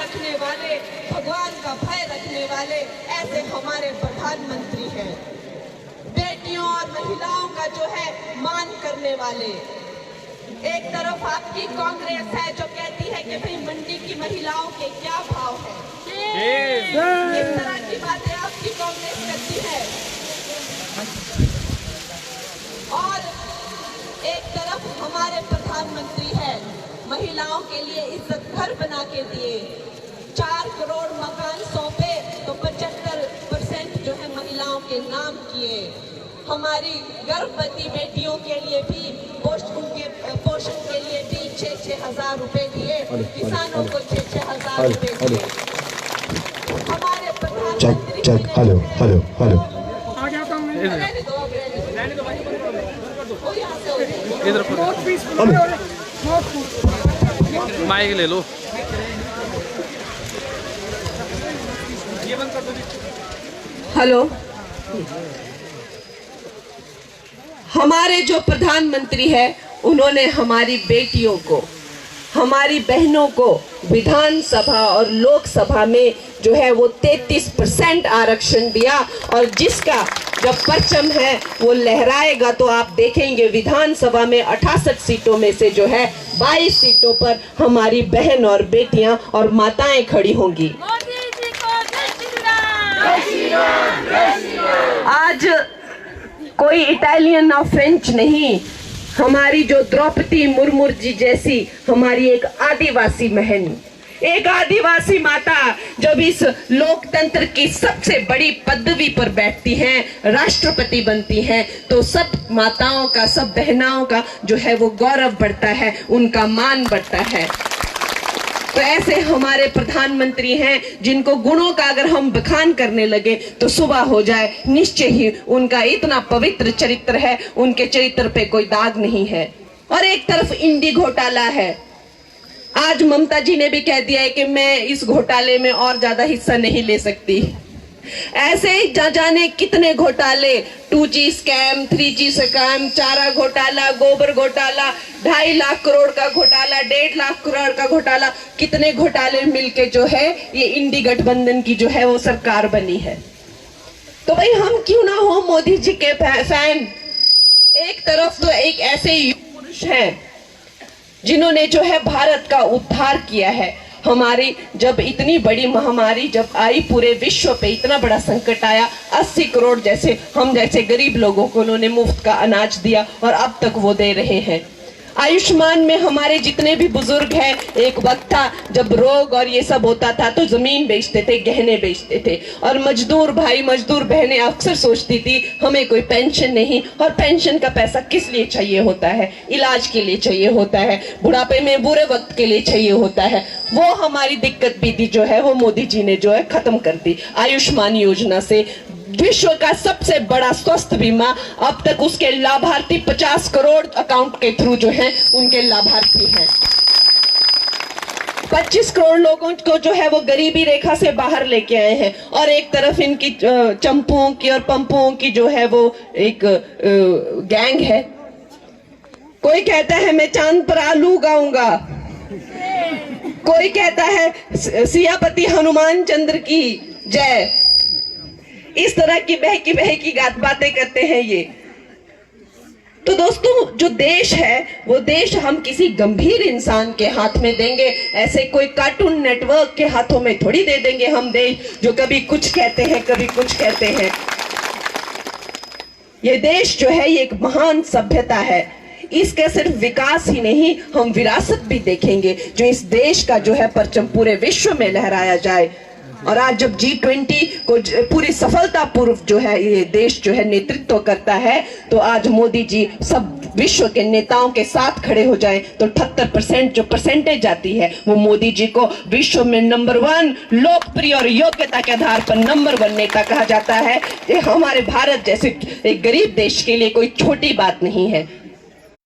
रखने वाले, भगवान का भय रखने वाले ऐसे हमारे प्रधानमंत्री हैं। बेटियों और महिलाओं का जो है मान करने वाले। एक तरफ आपकी कांग्रेस है जो कहती है कि भाई मंडी की महिलाओं के क्या भाव है, इस तरह की बातें आपकी कांग्रेस करती है। और एक तरफ हमारे प्रधानमंत्री है, महिलाओं के लिए इज्जत घर बना के दिए, 4 करोड़ मकान सौंपे तो 75% जो है महिलाओं के नाम किए। हमारी गर्भवती बेटियों के लिए भी पोषण के लिए भी 6-6 हजार रुपए दिए, किसानों को 6-6 हजार रुपए दिए। हमारे प्रधानमंत्री हेलो माइक ले लो। हेलो, हमारे जो प्रधानमंत्री है उन्होंने हमारी बेटियों को, हमारी बहनों को विधानसभा और लोकसभा में जो है वो 33% आरक्षण दिया, और जिसका जब परचम है वो लहराएगा तो आप देखेंगे विधानसभा में 68 सीटों में से जो है 22 सीटों पर हमारी बहन और बेटियां और माताएं खड़ी होंगी। आज कोई इटालियन और फ्रेंच नहीं, हमारी जो द्रौपदी मुर्मू जी जैसी हमारी एक आदिवासी बहन, एक आदिवासी माता जब इस लोकतंत्र की सबसे बड़ी पदवी पर बैठती हैं, राष्ट्रपति बनती हैं, तो सब माताओं का, सब बहनाओं का जो है वो गौरव बढ़ता है, उनका मान बढ़ता है। तो ऐसे हमारे प्रधानमंत्री हैं जिनको गुणों का अगर हम बखान करने लगे तो सुबह हो जाए, निश्चय ही उनका इतना पवित्र चरित्र है, उनके चरित्र पे कोई दाग नहीं है। और एक तरफ इंडी घोटाला है। आज ममता जी ने भी कह दिया है कि मैं इस घोटाले में और ज्यादा हिस्सा नहीं ले सकती। ऐसे ही जाने कितने घोटाले, 2G स्कैम, 3G स्कैम, चारा घोटाला, गोबर घोटाला, 2.5 लाख करोड़ का घोटाला, 1.5 लाख करोड़ का घोटाला, कितने घोटाले मिलके जो है ये इंडी गठबंधन की जो है वो सरकार बनी है। तो भाई हम क्यों ना हो मोदी जी के फैन। एक तरफ तो एक ऐसे युग पुरुष हैं जिन्होंने जो है भारत का उद्धार किया है। हमारी जब इतनी बड़ी महामारी जब आई, पूरे विश्व पे इतना बड़ा संकट आया, 80 करोड़ जैसे हम जैसे गरीब लोगों को उन्होंने मुफ्त का अनाज दिया और अब तक वो दे रहे हैं। आयुष्मान में हमारे जितने भी बुजुर्ग हैं, एक वक्त था जब रोग और ये सब होता था तो जमीन बेचते थे, गहने बेचते थे, और मजदूर भाई मजदूर बहनें अक्सर सोचती थी हमें कोई पेंशन नहीं, और पेंशन का पैसा किस लिए चाहिए होता है, इलाज के लिए चाहिए होता है, बुढ़ापे में बुरे वक्त के लिए चाहिए होता है। वो हमारी दिक्कत भी थी जो है वो मोदी जी ने जो है खत्म कर दी। आयुष्मान योजना से विश्व का सबसे बड़ा स्वास्थ्य बीमा, अब तक उसके लाभार्थी 50 करोड़ अकाउंट के थ्रू जो हैं उनके लाभार्थी हैं। 25 करोड़ लोगों को जो है वो गरीबी रेखा से बाहर लेके आए हैं। और एक तरफ इनकी चंपुओं की और पंपुओं की जो है वो एक गैंग है। कोई कहता है मैं चांद पर आलू उगाऊंगा, कोई कहता है सियापति हनुमान चंद्र की जय। इस तरह की बहकी बातें करते हैं ये। तो दोस्तों, जो देश है वो देश हम किसी गंभीर इंसान के हाथ में देंगे, ऐसे कोई कार्टून नेटवर्क के हाथों में थोड़ी दे देंगे हम देश, जो कभी कुछ कहते हैं कभी कुछ कहते हैं। ये देश जो है ये एक महान सभ्यता है। इसका सिर्फ विकास ही नहीं, हम विरासत भी देखेंगे जो इस देश का जो है परचम पूरे विश्व में लहराया जाए। और आज जब G20 को पूरी सफलता पूर्व जो है ये देश जो है नेतृत्व करता है, तो आज मोदी जी सब विश्व के नेताओं के साथ खड़े हो जाएं तो 78% जो परसेंटेज आती है वो मोदी जी को विश्व में नंबर 1 लोकप्रिय और योग्यता के आधार पर नंबर 1 नेता कहा जाता है। ये हमारे भारत जैसे एक गरीब देश के लिए कोई छोटी बात नहीं है।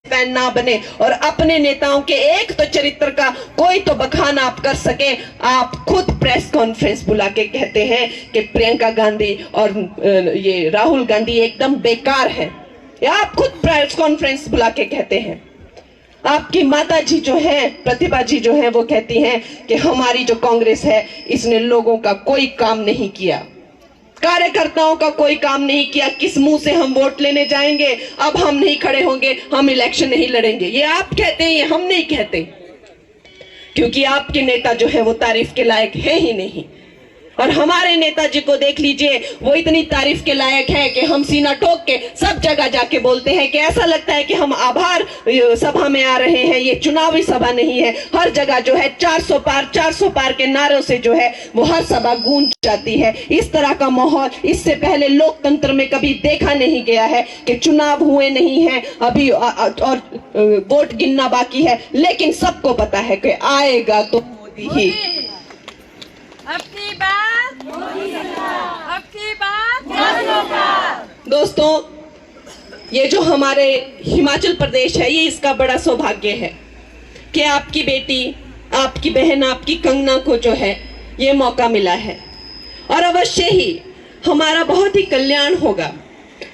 फैन ना बने और अपने नेताओं के एक तो चरित्र का कोई तो बखान आप कर सके। आप खुद प्रेस कॉन्फ्रेंस बुला के कहते हैं कि प्रियंका गांधी और ये राहुल गांधी एकदम बेकार है, या आप खुद प्रेस कॉन्फ्रेंस बुला के कहते हैं। आपकी माता जी जो है, प्रतिभा जी जो है, वो कहती हैं कि हमारी जो कांग्रेस है इसने लोगों का कोई काम नहीं किया, कार्यकर्ताओं का कोई काम नहीं किया। किस मुंह से हम वोट लेने जाएंगे, अब हम नहीं खड़े होंगे, हम इलेक्शन नहीं लड़ेंगे। ये आप कहते हैं, ये हम नहीं कहते, क्योंकि आपके नेता जो है वो तारीफ के लायक है ही नहीं। और हमारे नेताजी को देख लीजिए, वो इतनी तारीफ के लायक है कि हम सीना ठोक के सब जगह जाके बोलते हैं कि ऐसा लगता है कि हम आभार सभा में आ रहे हैं, ये चुनावी सभा नहीं है। हर जगह जो है 400 पार के नारों से जो है वो हर सभा गूंज जाती है। इस तरह का माहौल इससे पहले लोकतंत्र में कभी देखा नहीं गया है कि चुनाव हुए नहीं है अभी और वोट गिनना बाकी है, लेकिन सबको पता है कि आएगा तो मोदी ही। आपकी बात दोस्तों, ये जो हमारे हिमाचल प्रदेश है, ये इसका बड़ा सौभाग्य है कि आपकी बेटी, आपकी बहन, आपकी कंगना को जो है ये मौका मिला है। और अवश्य ही हमारा बहुत ही कल्याण होगा,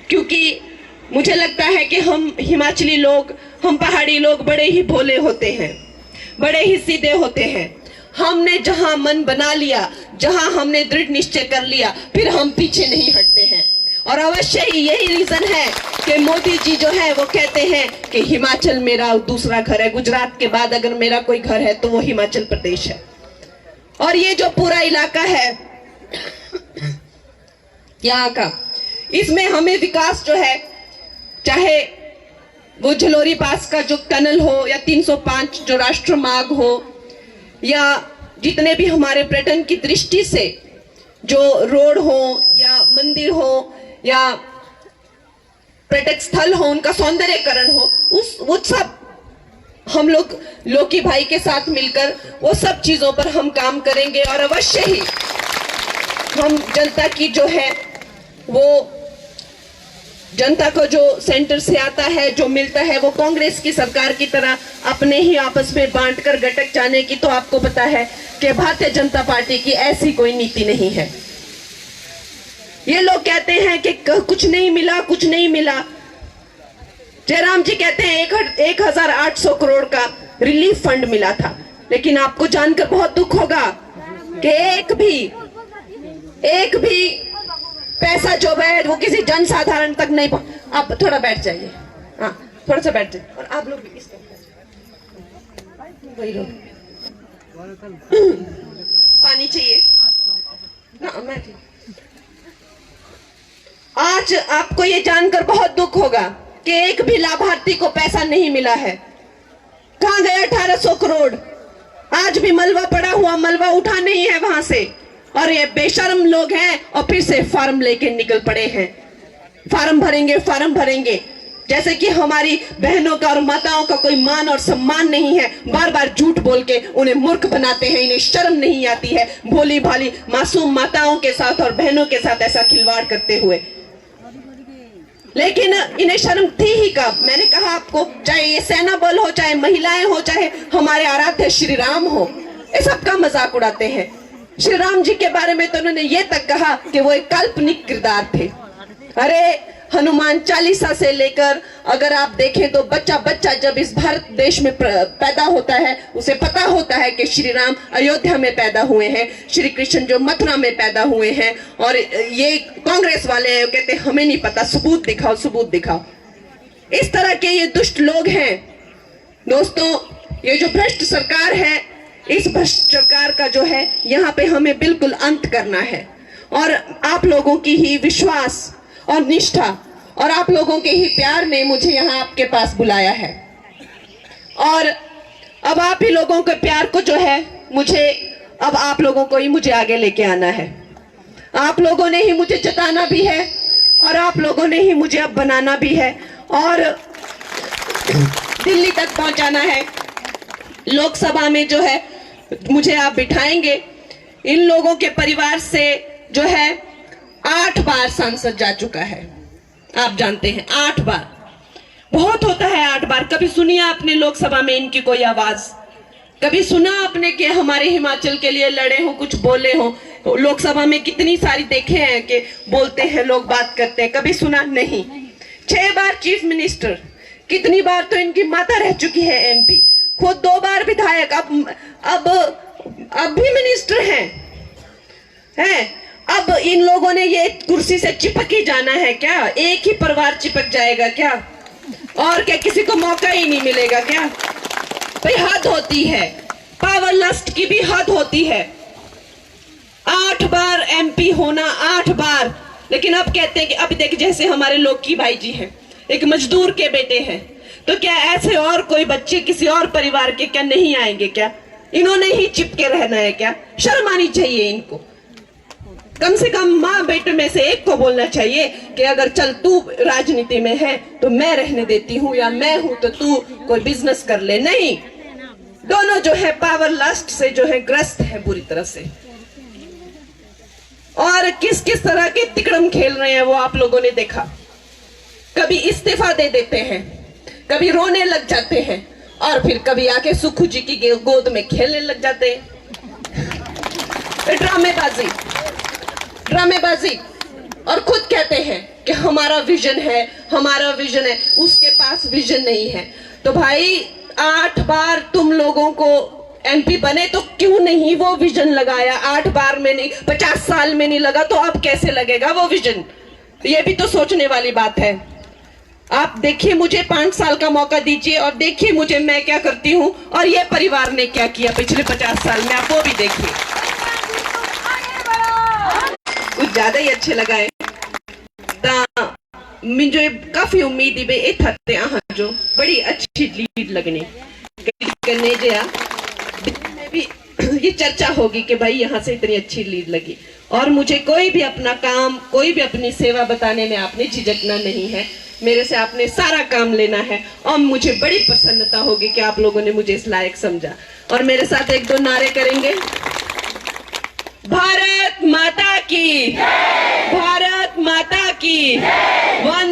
क्योंकि मुझे लगता है कि हम हिमाचली लोग, हम पहाड़ी लोग बड़े ही भोले होते हैं, बड़े ही सीधे होते हैं। हमने जहां मन बना लिया, जहां हमने दृढ़ निश्चय कर लिया, फिर हम पीछे नहीं हटते हैं। और अवश्य ही यही रीजन है कि मोदी जी जो है वो कहते हैं कि हिमाचल मेरा दूसरा घर है। गुजरात के बाद अगर मेरा कोई घर है तो वो हिमाचल प्रदेश है। और ये जो पूरा इलाका है यहाँ का, इसमें हमें विकास जो है, चाहे वो झलोरी पास का जो टनल हो, या 305 जो राष्ट्रीय मार्ग हो, या जितने भी हमारे पर्यटन की दृष्टि से जो रोड हो या मंदिर हो या पर्यटक स्थल हो, उनका सौंदर्यकरण हो, वो सब हम लोग लोकी भाई के साथ मिलकर वो सब चीजों पर हम काम करेंगे। और अवश्य ही हम जनता की जो है वो, जनता को जो सेंटर से आता है, जो मिलता है, वो कांग्रेस की सरकार की तरह अपने ही आपस में बांटकर गटक जाने की तो आपको पता है कि भारतीय जनता पार्टी की ऐसी कोई नीति नहीं है। ये लोग कहते हैं कि कुछ नहीं मिला, कुछ नहीं मिला। जयराम जी कहते हैं 1800 करोड़ का रिलीफ फंड मिला था, लेकिन आपको जानकर बहुत दुख होगा कि एक भी पैसा जो है वो किसी जनसाधारण तक नहीं आप थोड़ा बैठ जाइए, हाँ थोड़ा सा बैठ जाइए। और आप लोग भी इस पानी चाहिए ना, मैं आज आपको ये जानकर बहुत दुख होगा कि एक भी लाभार्थी को पैसा नहीं मिला है। कहां गया 1800 करोड़? आज भी मलबा पड़ा हुआ, मलबा उठा नहीं है वहां से। और ये बेशर्म लोग हैं और फिर से फार्म लेके निकल पड़े हैं। फार्म भरेंगे, जैसे कि हमारी बहनों का और माताओं का कोई मान और सम्मान नहीं है। बार बार झूठ बोल के उन्हें मूर्ख बनाते हैं, इन्हें शर्म नहीं आती है भोली भाली मासूम माताओं के साथ और बहनों के साथ ऐसा खिलवाड़ करते हुए। लेकिन इन्हें शर्म थी ही कब? मैंने कहा आपको, चाहे ये सेना बल हो, चाहे महिलाएं हो, चाहे हमारे आराध्य श्री राम हो, ये सबका मजाक उड़ाते हैं। श्री राम जी के बारे में तो उन्होंने ये तक कहा कि वो एक काल्पनिक किरदार थे। अरे हनुमान चालीसा से लेकर अगर आप देखें तो बच्चा जब इस भारत देश में पैदा होता है, उसे पता होता है कि श्री राम अयोध्या में पैदा हुए हैं, श्री कृष्ण जो मथुरा में पैदा हुए हैं। और ये कांग्रेस वाले हैं, कहते हमें नहीं पता, सबूत दिखाओ। इस तरह के ये दुष्ट लोग हैं। दोस्तों, ये जो भ्रष्ट सरकार है, इस भ्रष्ट सरकार का जो है यहाँ पे हमें बिल्कुल अंत करना है। और आप लोगों की ही विश्वास और निष्ठा और आप लोगों के ही प्यार ने मुझे यहाँ आपके पास बुलाया है। और अब आप ही लोगों के प्यार को जो है अब आप लोगों को ही मुझे आगे लेके आना है। आप लोगों ने ही मुझे जताना भी है और आप लोगों ने ही मुझे अब बनाना भी है और दिल्ली तक पहुंचाना है। लोकसभा में जो है मुझे आप बिठाएंगे। इन लोगों के परिवार से जो है 8 बार सांसद जा चुका है, आप जानते हैं 8 बार। बहुत होता है 8 बार। कभी सुनिए आपने लोकसभा में इनकी कोई आवाज? कभी सुना आपने कि हमारे हिमाचल के लिए लड़े हो, कुछ बोले हो? लोकसभा में कितनी सारी देखे हैं कि बोलते हैं लोग, बात करते हैं, कभी सुना नहीं। 6 बार चीफ मिनिस्टर, कितनी बार तो इनकी माता रह चुकी है एमपी, खुद 2 बार विधायक, अब भी मिनिस्टर हैं। अब इन लोगों ने ये कुर्सी से चिपक ही जाना है क्या? एक ही परिवार चिपक जाएगा क्या? और क्या किसी को मौका ही नहीं मिलेगा क्या? भाई हद होती है, पावर लस्ट की भी हद होती है। 8 बार एमपी होना, 8 बार। लेकिन अब कहते हैं कि अब देख, जैसे हमारे लोकी भाई जी हैं, एक मजदूर के बेटे हैं, तो क्या ऐसे और कोई बच्चे किसी और परिवार के क्या नहीं आएंगे क्या? इन्होंने ही चिपके रहना है क्या? शर्म आनी चाहिए इनको। कम से कम माँ बेटे में से एक को बोलना चाहिए कि अगर चल तू राजनीति में है तो मैं रहने देती हूँ, या मैं हूं तो तू कोई बिजनेस कर ले। नहीं, दोनों जो है पावर लस्ट से जो है ग्रस्त है बुरी तरह से। और किस किस तरह के तिकड़म खेल रहे हैं वो आप लोगों ने देखा। कभी इस्तीफा दे देते हैं, कभी रोने लग जाते हैं, और फिर कभी आके सुखू जी की गोद में खेलने लग जाते हैं। ड्रामेबाजी। और खुद कहते हैं कि हमारा विजन है, हमारा विजन है। उसके पास विजन नहीं है। तो भाई 8 बार तुम लोगों को एमपी बने तो क्यों नहीं वो विजन लगाया? 8 बार में नहीं, 50 साल में नहीं लगा तो अब कैसे लगेगा वो विजन? ये भी तो सोचने वाली बात है। आप देखिए, मुझे 5 साल का मौका दीजिए और देखिए मुझे मैं क्या करती हूँ और ये परिवार ने क्या किया पिछले 50 साल में, आप वो भी देखिए। कुछ ज्यादा ही अच्छे लगाए मुझे काफी उम्मीद है थे जो बड़ी अच्छी लीड लगने करने भी ये चर्चा होगी कि भाई यहाँ से इतनी अच्छी लीड लगी। और मुझे कोई भी अपना काम, कोई भी अपनी सेवा बताने में आपने झिझकना नहीं है। मेरे से आपने सारा काम लेना है और मुझे बड़ी प्रसन्नता होगी कि आप लोगों ने मुझे इस लायक समझा। और मेरे साथ 1-2 नारे करेंगे। भारत माता की, भारत माता की।